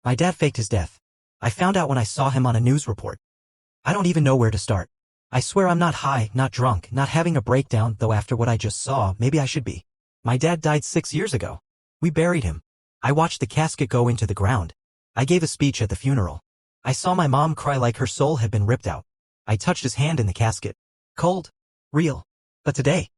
My dad faked his death. I found out when I saw him on a news report. I don't even know where to start. I swear I'm not high, not drunk, not having a breakdown, though after what I just saw, maybe I should be. My dad died 6 years ago. We buried him. I watched the casket go into the ground. I gave a speech at the funeral. I saw my mom cry like her soul had been ripped out. I touched his hand in the casket. Cold. Real. But today,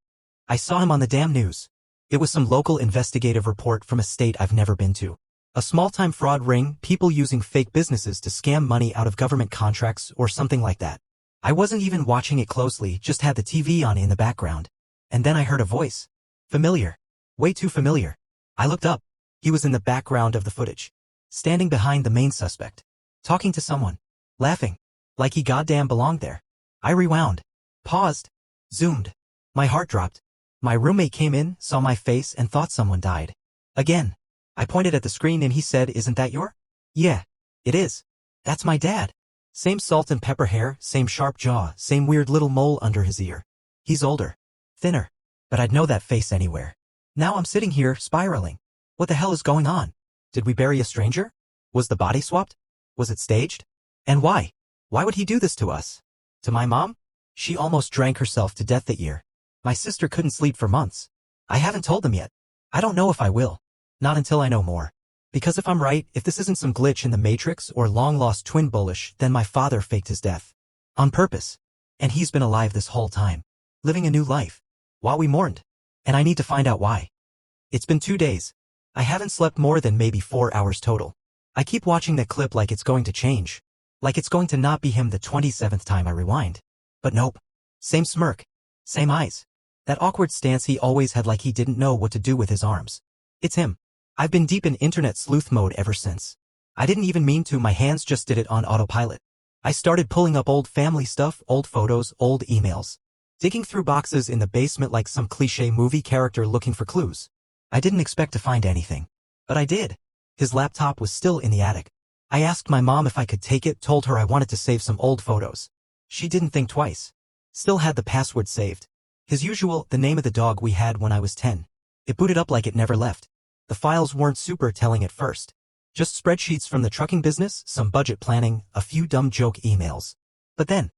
I saw him on the damn news. It was some local investigative report from a state I've never been to. A small-time fraud ring, people using fake businesses to scam money out of government contracts or something like that. I wasn't even watching it closely, just had the TV on in the background. And then I heard a voice. Familiar. Way too familiar. I looked up. He was in the background of the footage. Standing behind the main suspect. Talking to someone. Laughing. Like he goddamn belonged there. I rewound. Paused. Zoomed. My heart dropped. My roommate came in, saw my face, and thought someone died. Again. I pointed at the screen and he said, "Isn't that your?" "Yeah. It is. That's my dad." Same salt and pepper hair, same sharp jaw, same weird little mole under his ear. He's older. Thinner. But I'd know that face anywhere. Now I'm sitting here, spiraling. What the hell is going on? Did we bury a stranger? Was the body swapped? Was it staged? And why? Why would he do this to us? To my mom? She almost drank herself to death that year. My sister couldn't sleep for months. I haven't told them yet. I don't know if I will. Not until I know more. Because if I'm right, if this isn't some glitch in the Matrix or long-lost twin bullish, then my father faked his death. On purpose. And he's been alive this whole time. Living a new life. While we mourned. And I need to find out why. It's been 2 days. I haven't slept more than maybe 4 hours total. I keep watching that clip like it's going to change. Like it's going to not be him the 27th time I rewind. But nope. Same smirk. Same eyes. That awkward stance he always had, like he didn't know what to do with his arms. It's him. I've been deep in internet sleuth mode ever since. I didn't even mean to, my hands just did it on autopilot. I started pulling up old family stuff, old photos, old emails. Digging through boxes in the basement like some cliché movie character looking for clues. I didn't expect to find anything. But I did. His laptop was still in the attic. I asked my mom if I could take it, told her I wanted to save some old photos. She didn't think twice. Still had the password saved. His usual, the name of the dog we had when I was 10. It booted up like it never left. The files weren't super telling at first. Just spreadsheets from the trucking business, some budget planning, a few dumb joke emails. But then,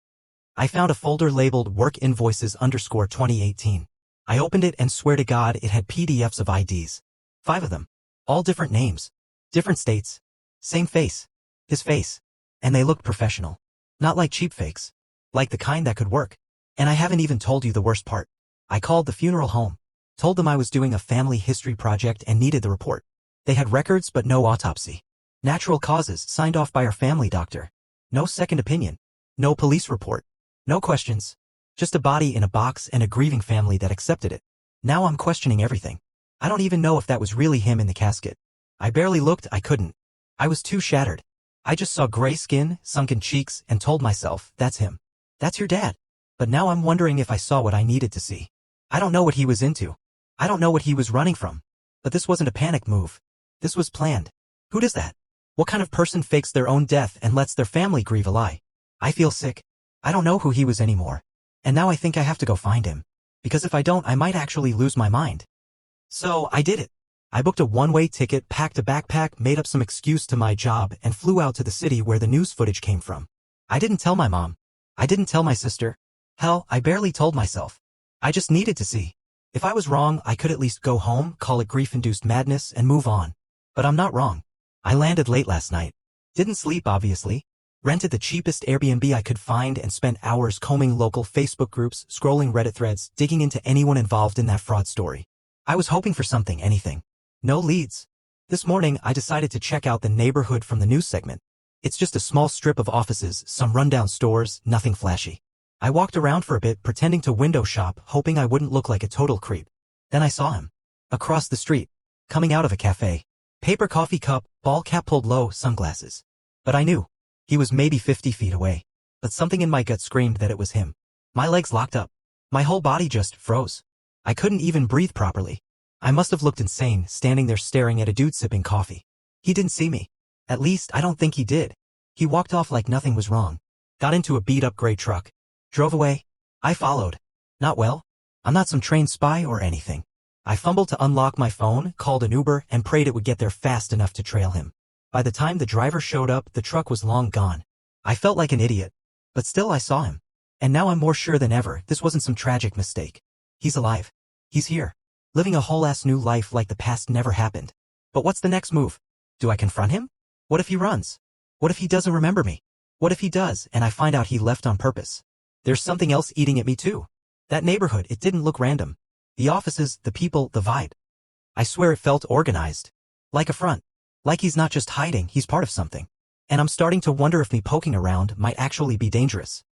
I found a folder labeled Work Invoices _2018. I opened it and swear to God it had PDFs of IDs. 5 of them. All different names. Different states. Same face. His face. And they looked professional. Not like cheap fakes. Like the kind that could work. And I haven't even told you the worst part. I called the funeral home. Told them I was doing a family history project and needed the report. They had records but no autopsy. Natural causes signed off by our family doctor. No second opinion. No police report. No questions. Just a body in a box and a grieving family that accepted it. Now I'm questioning everything. I don't even know if that was really him in the casket. I barely looked, I couldn't. I was too shattered. I just saw gray skin, sunken cheeks, and told myself, that's him. That's your dad. But now I'm wondering if I saw what I needed to see. I don't know what he was into. I don't know what he was running from. But this wasn't a panic move. This was planned. Who does that? What kind of person fakes their own death and lets their family grieve a lie? I feel sick. I don't know who he was anymore. And now I think I have to go find him. Because if I don't, I might actually lose my mind. So I did it. I booked a one-way ticket, packed a backpack, made up some excuse to my job, and flew out to the city where the news footage came from. I didn't tell my mom. I didn't tell my sister. Hell, I barely told myself. I just needed to see. If I was wrong, I could at least go home, call it grief-induced madness, and move on. But I'm not wrong. I landed late last night. Didn't sleep, obviously. Rented the cheapest Airbnb I could find and spent hours combing local Facebook groups, scrolling Reddit threads, digging into anyone involved in that fraud story. I was hoping for something, anything. No leads. This morning, I decided to check out the neighborhood from the news segment. It's just a small strip of offices, some rundown stores, nothing flashy. I walked around for a bit, pretending to window shop, hoping I wouldn't look like a total creep. Then I saw him. Across the street. Coming out of a cafe. Paper coffee cup, ball cap pulled low, sunglasses. But I knew. He was maybe 50 feet away. But something in my gut screamed that it was him. My legs locked up. My whole body just froze. I couldn't even breathe properly. I must have looked insane, standing there staring at a dude sipping coffee. He didn't see me. At least, I don't think he did. He walked off like nothing was wrong. Got into a beat-up gray truck. Drove away. I followed. Not well. I'm not some trained spy or anything. I fumbled to unlock my phone, called an Uber, and prayed it would get there fast enough to trail him. By the time the driver showed up, the truck was long gone. I felt like an idiot. But still I saw him. And now I'm more sure than ever this wasn't some tragic mistake. He's alive. He's here. Living a whole-ass new life like the past never happened. But what's the next move? Do I confront him? What if he runs? What if he doesn't remember me? What if he does and I find out he left on purpose? There's something else eating at me too. That neighborhood, it didn't look random. The offices, the people, the vibe. I swear it felt organized. Like a front. Like he's not just hiding, he's part of something. And I'm starting to wonder if me poking around might actually be dangerous.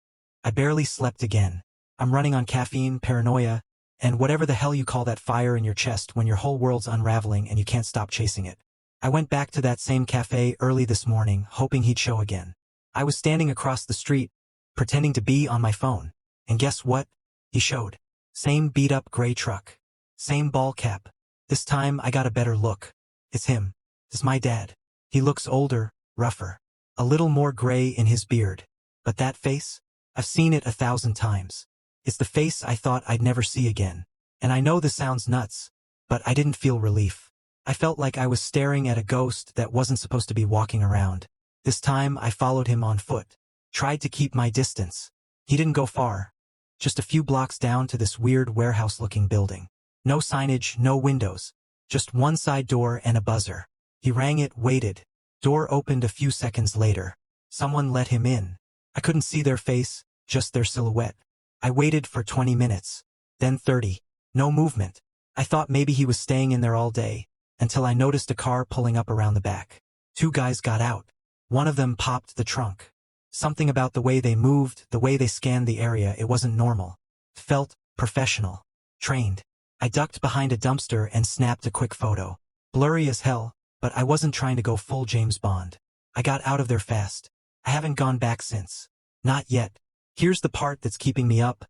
I barely slept again. I'm running on caffeine, paranoia, and whatever the hell you call that fire in your chest when your whole world's unraveling and you can't stop chasing it. I went back to that same cafe early this morning, hoping he'd show again. I was standing across the street, pretending to be on my phone. And guess what? He showed. Same beat-up gray truck. Same ball cap. This time I got a better look. It's him. It's my dad. He looks older, rougher. A little more gray in his beard. But that face? I've seen it 1,000 times. It's the face I thought I'd never see again. And I know this sounds nuts, but I didn't feel relief. I felt like I was staring at a ghost that wasn't supposed to be walking around. This time I followed him on foot. Tried to keep my distance. He didn't go far. Just a few blocks down to this weird warehouse-looking building. No signage, no windows. Just one side door and a buzzer. He rang it, waited. Door opened a few seconds later. Someone let him in. I couldn't see their face, just their silhouette. I waited for 20 minutes. Then 30. No movement. I thought maybe he was staying in there all day, until I noticed a car pulling up around the back. 2 guys got out. One of them popped the trunk. Something about the way they moved, the way they scanned the area, it wasn't normal. Felt professional. Trained. I ducked behind a dumpster and snapped a quick photo. Blurry as hell, but I wasn't trying to go full James Bond. I got out of there fast. I haven't gone back since. Not yet. Here's the part that's keeping me up.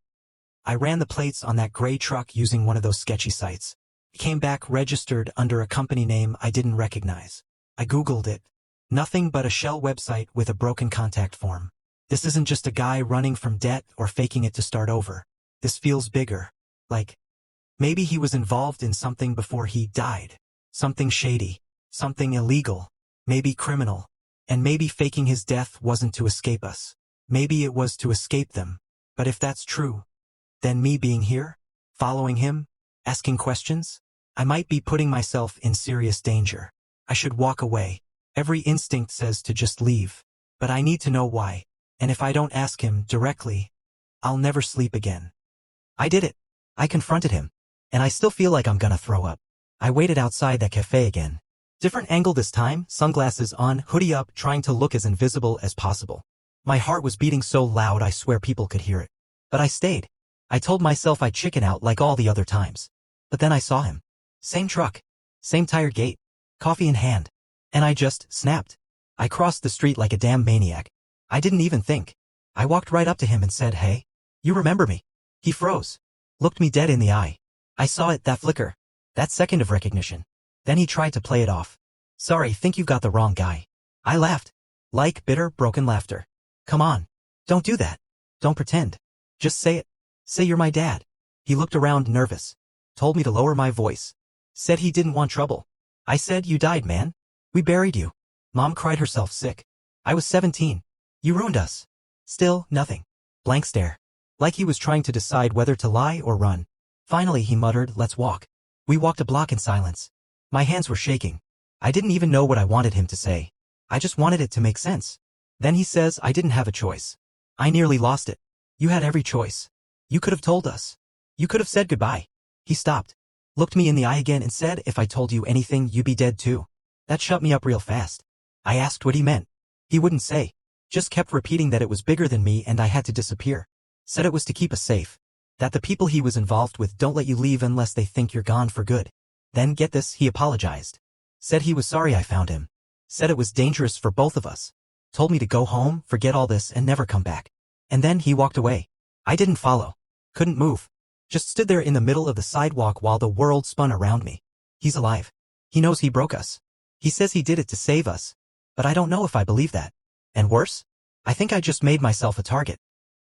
I ran the plates on that gray truck using one of those sketchy sites. It came back registered under a company name I didn't recognize. I Googled it. Nothing but a shell website with a broken contact form. This isn't just a guy running from debt or faking it to start over. This feels bigger. Like, maybe he was involved in something before he died. Something shady. Something illegal. Maybe criminal. And maybe faking his death wasn't to escape us. Maybe it was to escape them. But if that's true, then me being here, following him, asking questions, I might be putting myself in serious danger. I should walk away. Every instinct says to just leave. But I need to know why. And if I don't ask him directly, I'll never sleep again. I did it. I confronted him. And I still feel like I'm gonna throw up. I waited outside that cafe again. Different angle this time, sunglasses on, hoodie up, trying to look as invisible as possible. My heart was beating so loud I swear people could hear it. But I stayed. I told myself I'd chicken out like all the other times. But then I saw him. Same truck. Same tired gate. Coffee in hand. And I just snapped. I crossed the street like a damn maniac. I didn't even think. I walked right up to him and said, "Hey, you remember me?" He froze. Looked me dead in the eye. I saw it, that flicker. That second of recognition. Then he tried to play it off. "Sorry, think you've got the wrong guy." I laughed. Like bitter, broken laughter. "Come on. Don't do that. Don't pretend. Just say it. Say you're my dad." He looked around nervous. Told me to lower my voice. Said he didn't want trouble. I said, "You died, man. We buried you. Mom cried herself sick. I was 17. You ruined us." Still, nothing. Blank stare. Like he was trying to decide whether to lie or run. Finally he muttered, "Let's walk." We walked a block in silence. My hands were shaking. I didn't even know what I wanted him to say. I just wanted it to make sense. Then he says I didn't have a choice. I nearly lost it. "You had every choice. You could have told us. You could have said goodbye." He stopped. Looked me in the eye again and said, "If I told you anything, you'd be dead too." That shut me up real fast. I asked what he meant. He wouldn't say. Just kept repeating that it was bigger than me and I had to disappear. Said it was to keep us safe. That the people he was involved with don't let you leave unless they think you're gone for good. Then, get this, he apologized. Said he was sorry I found him. Said it was dangerous for both of us. Told me to go home, forget all this, and never come back. And then he walked away. I didn't follow. Couldn't move. Just stood there in the middle of the sidewalk while the world spun around me. He's alive. He knows he broke us. He says he did it to save us. But I don't know if I believe that. And worse? I think I just made myself a target.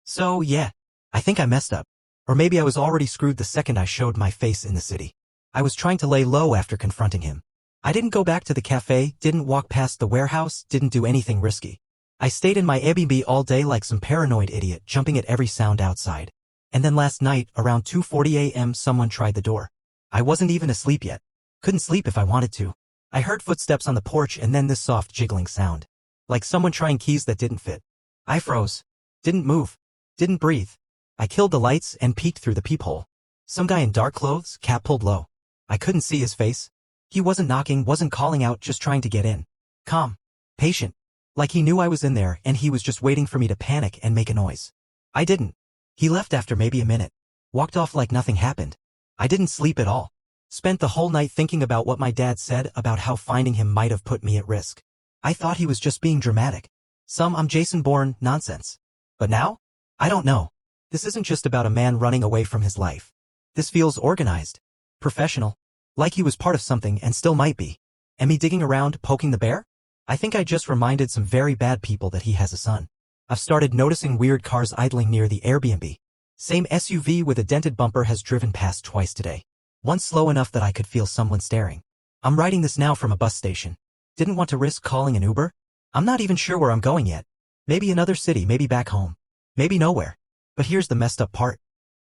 So, yeah. I think I messed up. Or maybe I was already screwed the second I showed my face in the city. I was trying to lay low after confronting him. I didn't go back to the cafe, didn't walk past the warehouse, didn't do anything risky. I stayed in my Airbnb all day like some paranoid idiot, jumping at every sound outside. And then last night, around 2:40 a.m., someone tried the door. I wasn't even asleep yet. Couldn't sleep if I wanted to. I heard footsteps on the porch and then this soft jiggling sound. Like someone trying keys that didn't fit. I froze. Didn't move. Didn't breathe. I killed the lights and peeked through the peephole. Some guy in dark clothes, cap pulled low. I couldn't see his face. He wasn't knocking, wasn't calling out, just trying to get in. Calm. Patient. Like he knew I was in there and he was just waiting for me to panic and make a noise. I didn't. He left after maybe a minute. Walked off like nothing happened. I didn't sleep at all. Spent the whole night thinking about what my dad said about how finding him might have put me at risk. I thought he was just being dramatic. Some I'm Jason Bourne nonsense. But now? I don't know. This isn't just about a man running away from his life. This feels organized. Professional. Like he was part of something and still might be. And me digging around, poking the bear? I think I just reminded some very bad people that he has a son. I've started noticing weird cars idling near the Airbnb. Same SUV with a dented bumper has driven past twice today. Once slow enough that I could feel someone staring. I'm writing this now from a bus station. Didn't want to risk calling an Uber? I'm not even sure where I'm going yet. Maybe another city, maybe back home. Maybe nowhere. But here's the messed up part.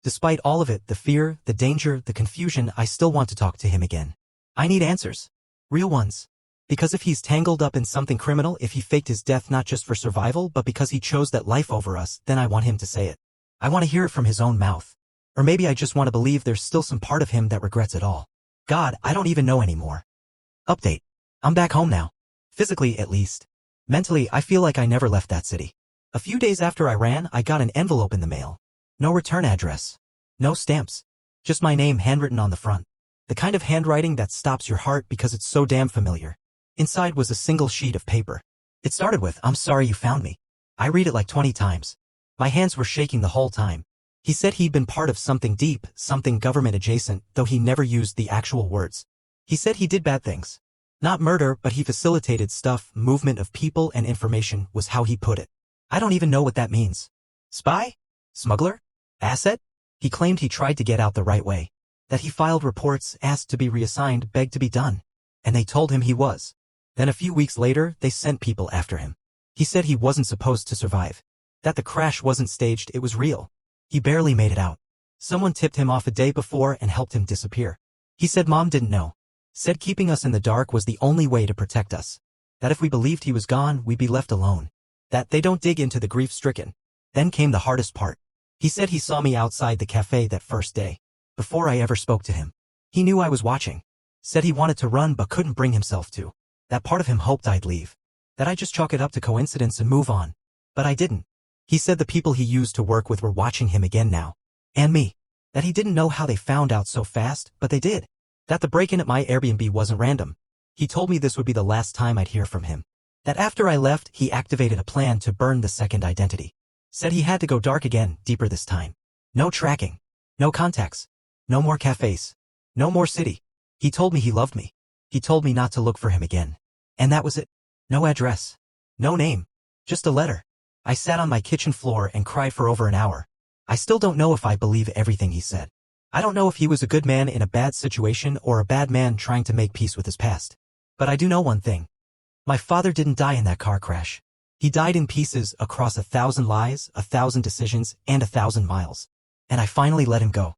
Despite all of it, the fear, the danger, the confusion, I still want to talk to him again. I need answers. Real ones. Because if he's tangled up in something criminal, if he faked his death not just for survival but because he chose that life over us, then I want him to say it. I want to hear it from his own mouth. Or maybe I just want to believe there's still some part of him that regrets it all. God, I don't even know anymore. Update. I'm back home now. Physically, at least. Mentally, I feel like I never left that city. A few days after I ran, I got an envelope in the mail. No return address. No stamps. Just my name handwritten on the front. The kind of handwriting that stops your heart because it's so damn familiar. Inside was a single sheet of paper. It started with, "I'm sorry you found me." I read it like 20 times. My hands were shaking the whole time. He said he'd been part of something deep, something government adjacent, though he never used the actual words. He said he did bad things. Not murder, but he facilitated stuff, movement of people and information was how he put it. I don't even know what that means. Spy? Smuggler? Asset? He claimed he tried to get out the right way. That he filed reports, asked to be reassigned, begged to be done. And they told him he was. Then a few weeks later, they sent people after him. He said he wasn't supposed to survive. That the crash wasn't staged, it was real. He barely made it out. Someone tipped him off a day before and helped him disappear. He said Mom didn't know. Said keeping us in the dark was the only way to protect us. That if we believed he was gone, we'd be left alone. That they don't dig into the grief-stricken. Then came the hardest part. He said he saw me outside the cafe that first day. Before I ever spoke to him. He knew I was watching. Said he wanted to run but couldn't bring himself to. That part of him hoped I'd leave. That I just chalk it up to coincidence and move on. But I didn't. He said the people he used to work with were watching him again now. And me. That he didn't know how they found out so fast, but they did. That the break-in at my Airbnb wasn't random. He told me this would be the last time I'd hear from him. That after I left, he activated a plan to burn the second identity. Said he had to go dark again, deeper this time. No tracking. No contacts. No more cafes. No more city. He told me he loved me. He told me not to look for him again. And that was it. No address. No name. Just a letter. I sat on my kitchen floor and cried for over an hour. I still don't know if I believe everything he said. I don't know if he was a good man in a bad situation or a bad man trying to make peace with his past. But I do know one thing. My father didn't die in that car crash. He died in pieces across 1,000 lies, 1,000 decisions, and 1,000 miles. And I finally let him go.